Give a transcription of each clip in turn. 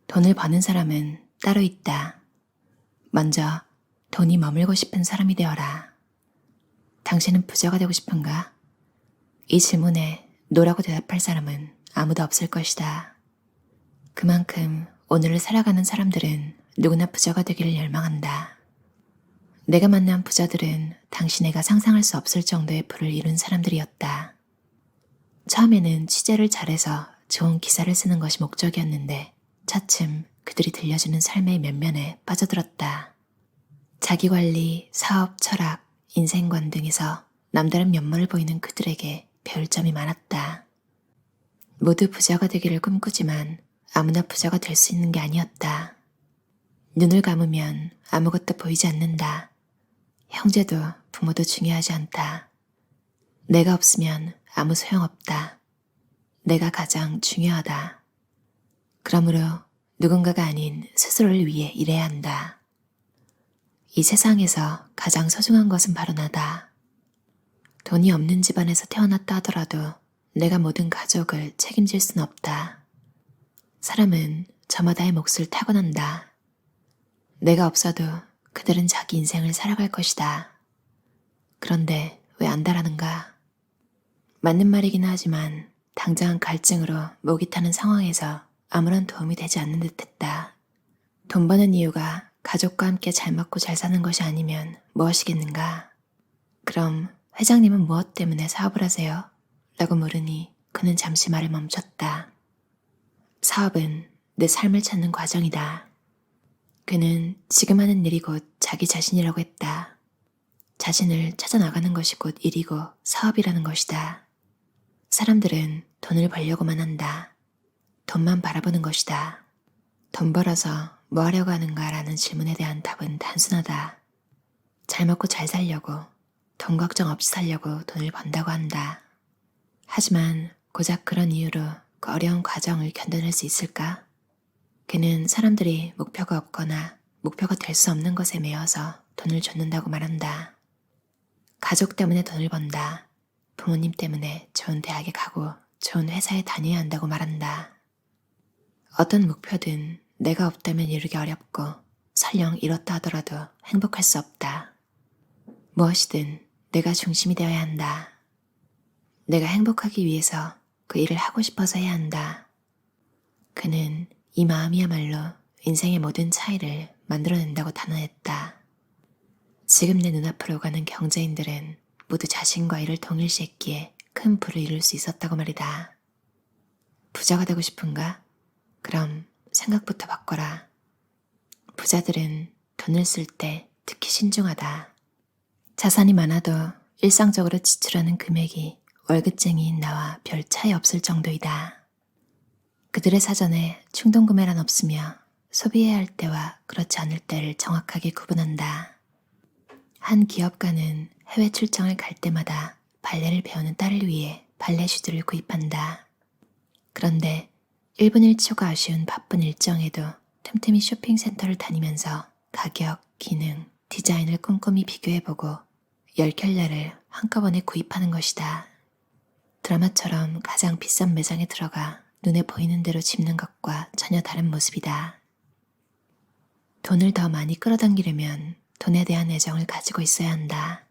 돈을 버는 사람은 따로 있다. 먼저 돈이 머물고 싶은 사람이 되어라. 당신은 부자가 되고 싶은가? 이 질문에 노라고 대답할 사람은 아무도 없을 것이다. 그만큼 오늘을 살아가는 사람들은 누구나 부자가 되기를 열망한다. 내가 만난 부자들은 당시 내가 상상할 수 없을 정도의 부를 이룬 사람들이었다. 처음에는 취재를 잘해서 좋은 기사를 쓰는 것이 목적이었는데 차츰 그들이 들려주는 삶의 면면에 빠져들었다. 자기관리, 사업, 철학, 인생관 등에서 남다른 면모를 보이는 그들에게 배울 점이 많았다. 모두 부자가 되기를 꿈꾸지만 아무나 부자가 될 수 있는 게 아니었다. 눈을 감으면 아무것도 보이지 않는다. 형제도 부모도 중요하지 않다. 내가 없으면 아무 소용없다. 내가 가장 중요하다. 그러므로 누군가가 아닌 스스로를 위해 일해야 한다. 이 세상에서 가장 소중한 것은 바로 나다. 돈이 없는 집안에서 태어났다 하더라도 내가 모든 가족을 책임질 순 없다. 사람은 저마다의 몫을 타고난다. 내가 없어도 그들은 자기 인생을 살아갈 것이다. 그런데 왜 안다라는가? 맞는 말이긴 하지만 당장 갈증으로 목이 타는 상황에서 아무런 도움이 되지 않는 듯했다. 돈 버는 이유가 가족과 함께 잘 먹고 잘 사는 것이 아니면 무엇이겠는가? 그럼 회장님은 무엇 때문에 사업을 하세요? 라고 물으니 그는 잠시 말을 멈췄다. 사업은 내 삶을 찾는 과정이다. 그는 지금 하는 일이 곧 자기 자신이라고 했다. 자신을 찾아 나가는 것이 곧 일이고 사업이라는 것이다. 사람들은 돈을 벌려고만 한다. 돈만 바라보는 것이다. 돈 벌어서 뭐 하려고 하는가 라는 질문에 대한 답은 단순하다. 잘 먹고 잘 살려고, 돈 걱정 없이 살려고 돈을 번다고 한다. 하지만 고작 그런 이유로 그 어려운 과정을 견뎌낼 수 있을까? 그는 사람들이 목표가 없거나 목표가 될 수 없는 것에 매여서 돈을 줬는다고 말한다. 가족 때문에 돈을 번다. 부모님 때문에 좋은 대학에 가고 좋은 회사에 다녀야 한다고 말한다. 어떤 목표든 내가 없다면 이루기 어렵고 설령 이렇다 하더라도 행복할 수 없다. 무엇이든 내가 중심이 되어야 한다. 내가 행복하기 위해서 그 일을 하고 싶어서 해야 한다. 그는 이 마음이야말로 인생의 모든 차이를 만들어낸다고 단언했다. 지금 내 눈앞으로 오가는 경제인들은 모두 자신과 이를 동일시했기에 큰 부를 이룰 수 있었다고 말이다. 부자가 되고 싶은가? 그럼 생각부터 바꿔라. 부자들은 돈을 쓸 때 특히 신중하다. 자산이 많아도 일상적으로 지출하는 금액이 월급쟁이인 나와 별 차이 없을 정도이다. 그들의 사전에 충동구매란 없으며 소비해야 할 때와 그렇지 않을 때를 정확하게 구분한다. 한 기업가는 해외 출장을 갈 때마다 발레를 배우는 딸을 위해 발레 슈즈를 구입한다. 그런데 1분 1초가 아쉬운 바쁜 일정에도 틈틈이 쇼핑센터를 다니면서 가격, 기능, 디자인을 꼼꼼히 비교해보고 10켤레를 한꺼번에 구입하는 것이다. 드라마처럼 가장 비싼 매장에 들어가 눈에 보이는 대로 집는 것과 전혀 다른 모습이다. 돈을 더 많이 끌어당기려면 돈에 대한 애정을 가지고 있어야 한다.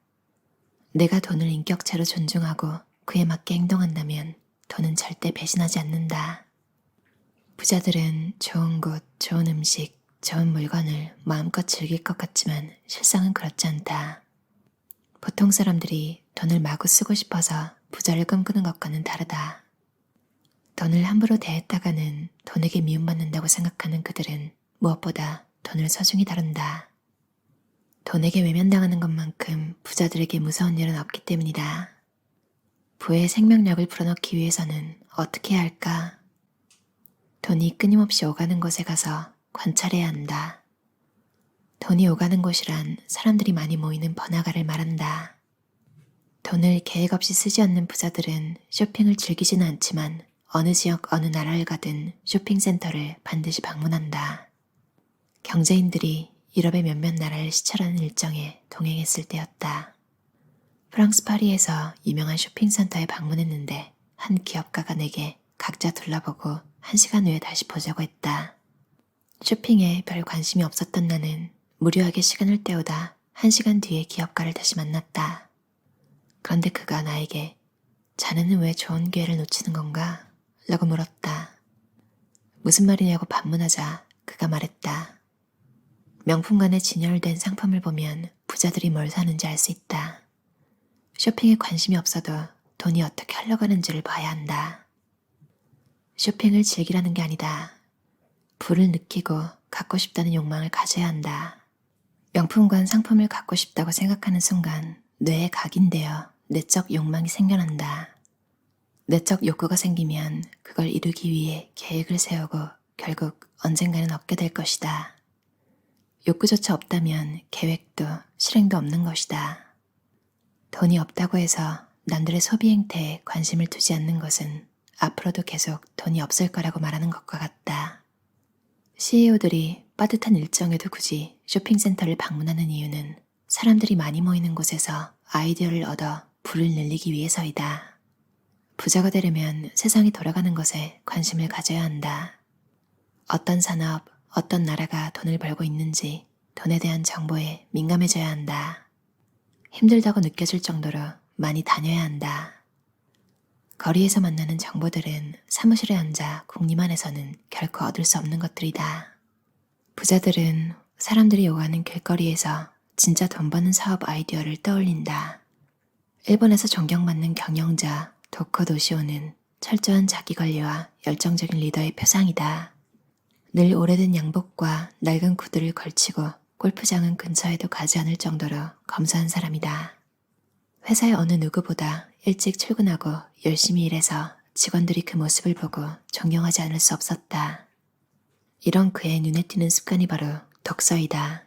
내가 돈을 인격체로 존중하고 그에 맞게 행동한다면 돈은 절대 배신하지 않는다. 부자들은 좋은 곳, 좋은 음식, 좋은 물건을 마음껏 즐길 것 같지만 실상은 그렇지 않다. 보통 사람들이 돈을 마구 쓰고 싶어서 부자를 꿈꾸는 것과는 다르다. 돈을 함부로 대했다가는 돈에게 미움받는다고 생각하는 그들은 무엇보다 돈을 소중히 다룬다. 돈에게 외면당하는 것만큼 부자들에게 무서운 일은 없기 때문이다. 부의 생명력을 불어넣기 위해서는 어떻게 해야 할까? 돈이 끊임없이 오가는 곳에 가서 관찰해야 한다. 돈이 오가는 곳이란 사람들이 많이 모이는 번화가를 말한다. 돈을 계획 없이 쓰지 않는 부자들은 쇼핑을 즐기지는 않지만 어느 지역 어느 나라를 가든 쇼핑센터를 반드시 방문한다. 경제인들이 유럽의 몇몇 나라를 시찰하는 일정에 동행했을 때였다. 프랑스 파리에서 유명한 쇼핑센터에 방문했는데 한 기업가가 내게 각자 둘러보고 1시간 후에 다시 보자고 했다. 쇼핑에 별 관심이 없었던 나는 무료하게 시간을 때우다 1시간 뒤에 기업가를 다시 만났다. 그런데 그가 나에게 자네는 왜 좋은 기회를 놓치는 건가? 라고 물었다. 무슨 말이냐고 반문하자 그가 말했다. 명품관에 진열된 상품을 보면 부자들이 뭘 사는지 알 수 있다. 쇼핑에 관심이 없어도 돈이 어떻게 흘러가는지를 봐야 한다. 쇼핑을 즐기라는 게 아니다. 부를 느끼고 갖고 싶다는 욕망을 가져야 한다. 명품관 상품을 갖고 싶다고 생각하는 순간 뇌에 각인되어 내적 욕망이 생겨난다. 내적 욕구가 생기면 그걸 이루기 위해 계획을 세우고 결국 언젠가는 얻게 될 것이다. 욕구조차 없다면 계획도 실행도 없는 것이다. 돈이 없다고 해서 남들의 소비 행태에 관심을 두지 않는 것은 앞으로도 계속 돈이 없을 거라고 말하는 것과 같다. CEO들이 빠듯한 일정에도 굳이 쇼핑센터를 방문하는 이유는 사람들이 많이 모이는 곳에서 아이디어를 얻어 부를 늘리기 위해서이다. 부자가 되려면 세상이 돌아가는 것에 관심을 가져야 한다. 어떤 산업, 어떤 나라가 돈을 벌고 있는지 돈에 대한 정보에 민감해져야 한다. 힘들다고 느껴질 정도로 많이 다녀야 한다. 거리에서 만나는 정보들은 사무실에 앉아 궁리만 해서는 결코 얻을 수 없는 것들이다. 부자들은 사람들이 오가는 길거리에서 진짜 돈 버는 사업 아이디어를 떠올린다. 일본에서 존경받는 경영자 도코 도시오는 철저한 자기관리와 열정적인 리더의 표상이다. 늘 오래된 양복과 낡은 구두를 걸치고 골프장은 근처에도 가지 않을 정도로 검소한 사람이다. 회사의 어느 누구보다 일찍 출근하고 열심히 일해서 직원들이 그 모습을 보고 존경하지 않을 수 없었다. 이런 그의 눈에 띄는 습관이 바로 독서이다.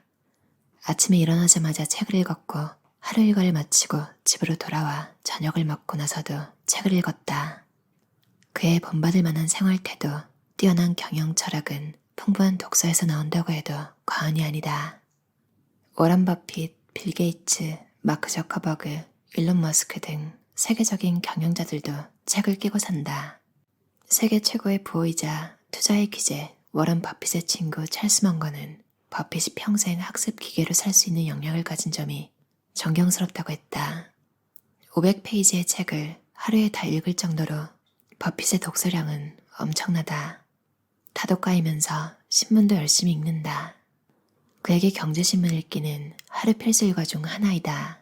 아침에 일어나자마자 책을 읽었고 하루 일과를 마치고 집으로 돌아와 저녁을 먹고 나서도 책을 읽었다. 그의 본받을 만한 생활태도, 뛰어난 경영 철학은 풍부한 독서에서 나온다고 해도 과언이 아니다. 워런 버핏, 빌 게이츠, 마크 저커버그, 일론 머스크 등 세계적인 경영자들도 책을 끼고 산다. 세계 최고의 부호이자 투자의 귀재 워런 버핏의 친구 찰스 먼거는 버핏이 평생 학습 기계로 살 수 있는 역량을 가진 점이 존경스럽다고 했다. 500페이지의 책을 하루에 다 읽을 정도로 버핏의 독서량은 엄청나다. 다독가이면서 신문도 열심히 읽는다. 그에게 경제신문 읽기는 하루 필수 일과 중 하나이다.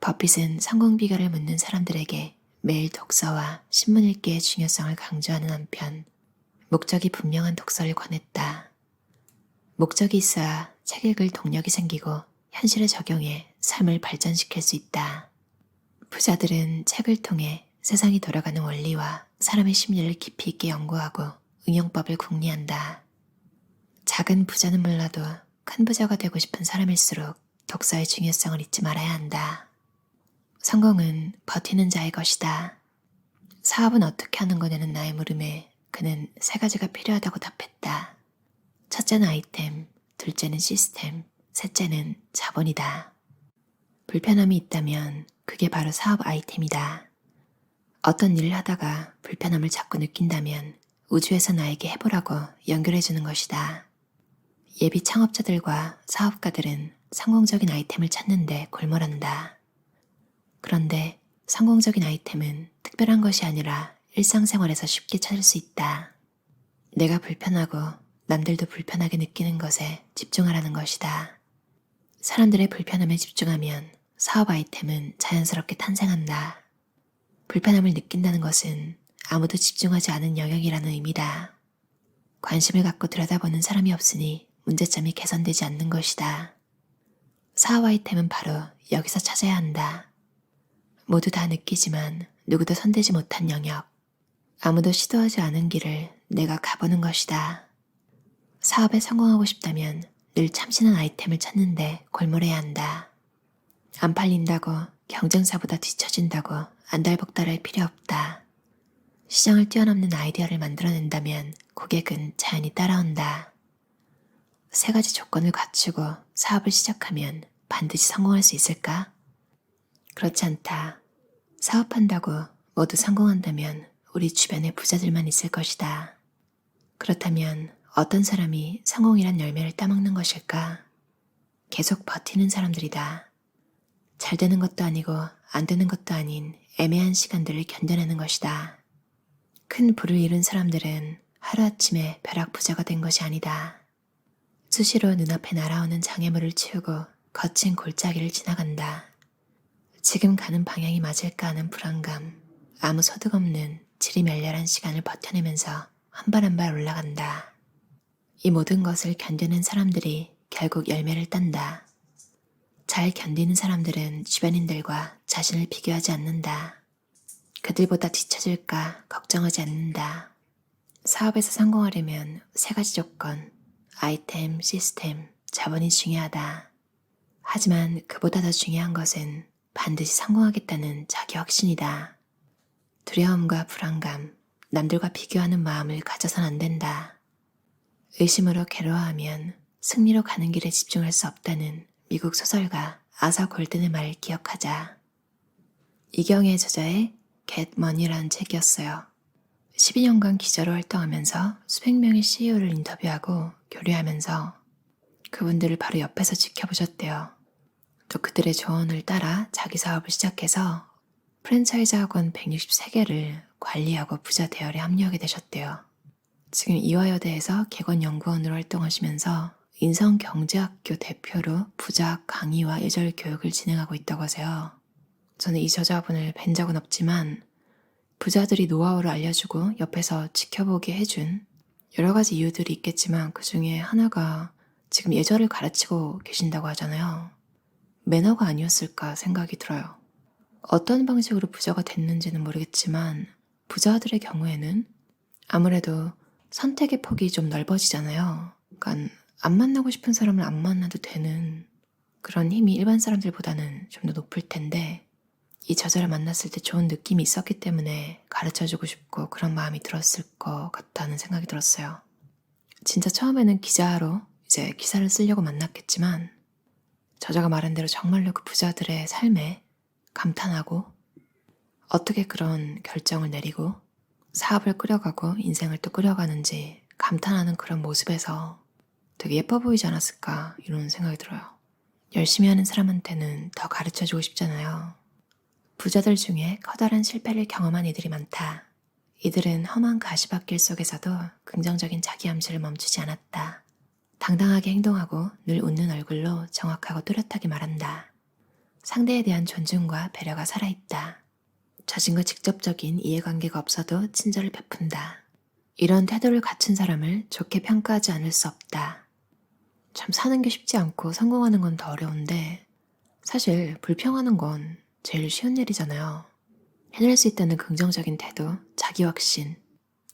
버핏은 성공 비결을 묻는 사람들에게 매일 독서와 신문 읽기의 중요성을 강조하는 한편 목적이 분명한 독서를 권했다. 목적이 있어야 책 읽을 동력이 생기고 현실에 적용해 삶을 발전시킬 수 있다. 부자들은 책을 통해 세상이 돌아가는 원리와 사람의 심리를 깊이 있게 연구하고 응용법을 궁리한다. 작은 부자는 몰라도 큰 부자가 되고 싶은 사람일수록 독서의 중요성을 잊지 말아야 한다. 성공은 버티는 자의 것이다. 사업은 어떻게 하는 거냐는 나의 물음에 그는 3가지가 필요하다고 답했다. 첫째는 아이템, 둘째는 시스템, 셋째는 자본이다. 불편함이 있다면 그게 바로 사업 아이템이다. 어떤 일을 하다가 불편함을 자꾸 느낀다면 우주에서 나에게 해보라고 연결해주는 것이다. 예비 창업자들과 사업가들은 성공적인 아이템을 찾는데 골몰한다. 그런데 성공적인 아이템은 특별한 것이 아니라 일상생활에서 쉽게 찾을 수 있다. 내가 불편하고 남들도 불편하게 느끼는 것에 집중하라는 것이다. 사람들의 불편함에 집중하면 사업 아이템은 자연스럽게 탄생한다. 불편함을 느낀다는 것은 아무도 집중하지 않은 영역이라는 의미다. 관심을 갖고 들여다보는 사람이 없으니 문제점이 개선되지 않는 것이다. 사업 아이템은 바로 여기서 찾아야 한다. 모두 다 느끼지만 누구도 손대지 못한 영역, 아무도 시도하지 않은 길을 내가 가보는 것이다. 사업에 성공하고 싶다면 늘 참신한 아이템을 찾는데 골몰해야 한다. 안 팔린다고 경쟁사보다 뒤처진다고 안달복달할 필요 없다. 시장을 뛰어넘는 아이디어를 만들어낸다면 고객은 자연히 따라온다. 3가지 조건을 갖추고 사업을 시작하면 반드시 성공할 수 있을까? 그렇지 않다. 사업한다고 모두 성공한다면 우리 주변에 부자들만 있을 것이다. 그렇다면 어떤 사람이 성공이란 열매를 따먹는 것일까? 계속 버티는 사람들이다. 잘 되는 것도 아니고 안 되는 것도 아닌 애매한 시간들을 견뎌내는 것이다. 큰 부를 이룬 사람들은 하루아침에 벼락부자가 된 것이 아니다. 수시로 눈앞에 날아오는 장애물을 치우고 거친 골짜기를 지나간다. 지금 가는 방향이 맞을까 하는 불안감, 아무 소득 없는 지리멸렬한 시간을 버텨내면서 한 발 한 발 올라간다. 이 모든 것을 견디는 사람들이 결국 열매를 딴다. 잘 견디는 사람들은 주변인들과 자신을 비교하지 않는다. 그들보다 뒤처질까 걱정하지 않는다. 사업에서 성공하려면 세 가지 조건, 아이템, 시스템, 자본이 중요하다. 하지만 그보다 더 중요한 것은 반드시 성공하겠다는 자기 확신이다. 두려움과 불안감, 남들과 비교하는 마음을 가져선 안 된다. 의심으로 괴로워하면 승리로 가는 길에 집중할 수 없다는 미국 소설가 아서 골든의 말을 기억하자. 이경의 저자의 Get Money라는 책이었어요. 12년간 기자로 활동하면서 수백 명의 CEO를 인터뷰하고 교류하면서 그분들을 바로 옆에서 지켜보셨대요. 또 그들의 조언을 따라 자기 사업을 시작해서 프랜차이즈 학원 163개를 관리하고 부자 대열에 합류하게 되셨대요. 지금 이화여대에서 객원연구원으로 활동하시면서 인성경제학교 대표로 부자학 강의와 예절 교육을 진행하고 있다고 하세요. 저는 이 저자분을 뵌 적은 없지만 부자들이 노하우를 알려주고 옆에서 지켜보게 해준 여러 가지 이유들이 있겠지만 그 중에 하나가 지금 예절을 가르치고 계신다고 하잖아요. 매너가 아니었을까 생각이 들어요. 어떤 방식으로 부자가 됐는지는 모르겠지만 부자들의 경우에는 아무래도 선택의 폭이 좀 넓어지잖아요. 그러니까 안 만나고 싶은 사람을 안 만나도 되는 그런 힘이 일반 사람들보다는 좀 더 높을 텐데 이 저자를 만났을 때 좋은 느낌이 있었기 때문에 가르쳐주고 싶고 그런 마음이 들었을 것 같다는 생각이 들었어요. 진짜 처음에는 기자로 이제 기사를 쓰려고 만났겠지만 저자가 말한 대로 정말로 그 부자들의 삶에 감탄하고 어떻게 그런 결정을 내리고 사업을 꾸려가고 인생을 또 꾸려가는지 감탄하는 그런 모습에서 되게 예뻐 보이지 않았을까 이런 생각이 들어요. 열심히 하는 사람한테는 더 가르쳐주고 싶잖아요. 부자들 중에 커다란 실패를 경험한 이들이 많다. 이들은 험한 가시밭길 속에서도 긍정적인 자기 암시를 멈추지 않았다. 당당하게 행동하고 늘 웃는 얼굴로 정확하고 뚜렷하게 말한다. 상대에 대한 존중과 배려가 살아있다. 자신과 직접적인 이해관계가 없어도 친절을 베푼다. 이런 태도를 갖춘 사람을 좋게 평가하지 않을 수 없다. 참 사는 게 쉽지 않고 성공하는 건 더 어려운데 사실 불평하는 건 제일 쉬운 일이잖아요. 해낼 수 있다는 긍정적인 태도, 자기 확신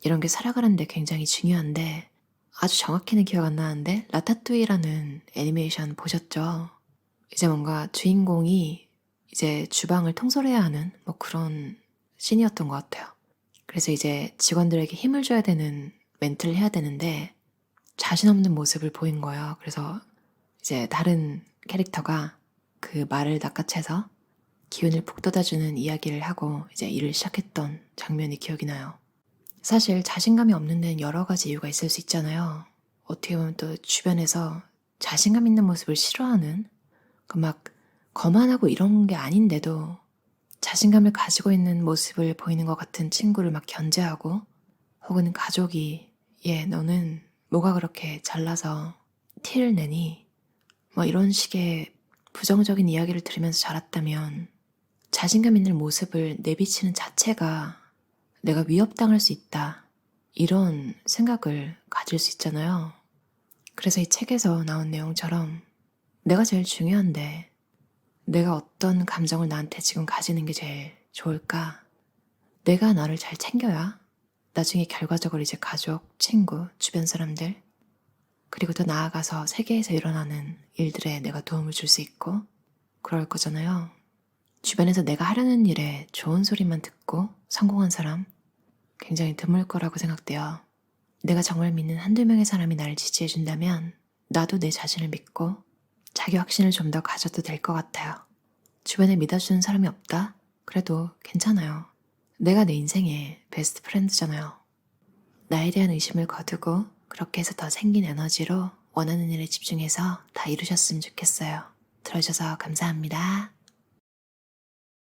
이런 게 살아가는 데 굉장히 중요한데 아주 정확히는 기억 안 나는데 라타뚜이라는 애니메이션 보셨죠? 이제 뭔가 주인공이 이제 주방을 통솔해야 하는 뭐 그런 씬이었던 것 같아요. 그래서 이제 직원들에게 힘을 줘야 되는 멘트를 해야 되는데 자신 없는 모습을 보인 거예요. 그래서 이제 다른 캐릭터가 그 말을 낚아채서 기운을 북돋아주는 이야기를 하고 이제 일을 시작했던 장면이 기억이 나요. 사실 자신감이 없는 데는 여러 가지 이유가 있을 수 있잖아요. 어떻게 보면 또 주변에서 자신감 있는 모습을 싫어하는 막 거만하고 이런 게 아닌데도 자신감을 가지고 있는 모습을 보이는 것 같은 친구를 막 견제하고 혹은 가족이 너는 뭐가 그렇게 잘나서 티를 내니? 뭐 이런 식의 부정적인 이야기를 들으면서 자랐다면 자신감 있는 모습을 내비치는 자체가 내가 위협당할 수 있다. 이런 생각을 가질 수 있잖아요. 그래서 이 책에서 나온 내용처럼 내가 제일 중요한데 내가 어떤 감정을 나한테 지금 가지는 게 제일 좋을까? 내가 나를 잘 챙겨야 나중에 결과적으로 이제 가족, 친구, 주변 사람들 그리고 더 나아가서 세계에서 일어나는 일들에 내가 도움을 줄 수 있고 그럴 거잖아요. 주변에서 내가 하려는 일에 좋은 소리만 듣고 성공한 사람 굉장히 드물 거라고 생각돼요. 내가 정말 믿는 한두 명의 사람이 나를 지지해준다면 나도 내 자신을 믿고 자기 확신을 좀 더 가져도 될 것 같아요. 주변에 믿어주는 사람이 없다? 그래도 괜찮아요. 내가 내 인생의 베스트 프렌드잖아요. 나에 대한 의심을 거두고 그렇게 해서 더 생긴 에너지로 원하는 일에 집중해서 다 이루셨으면 좋겠어요. 들어주셔서 감사합니다.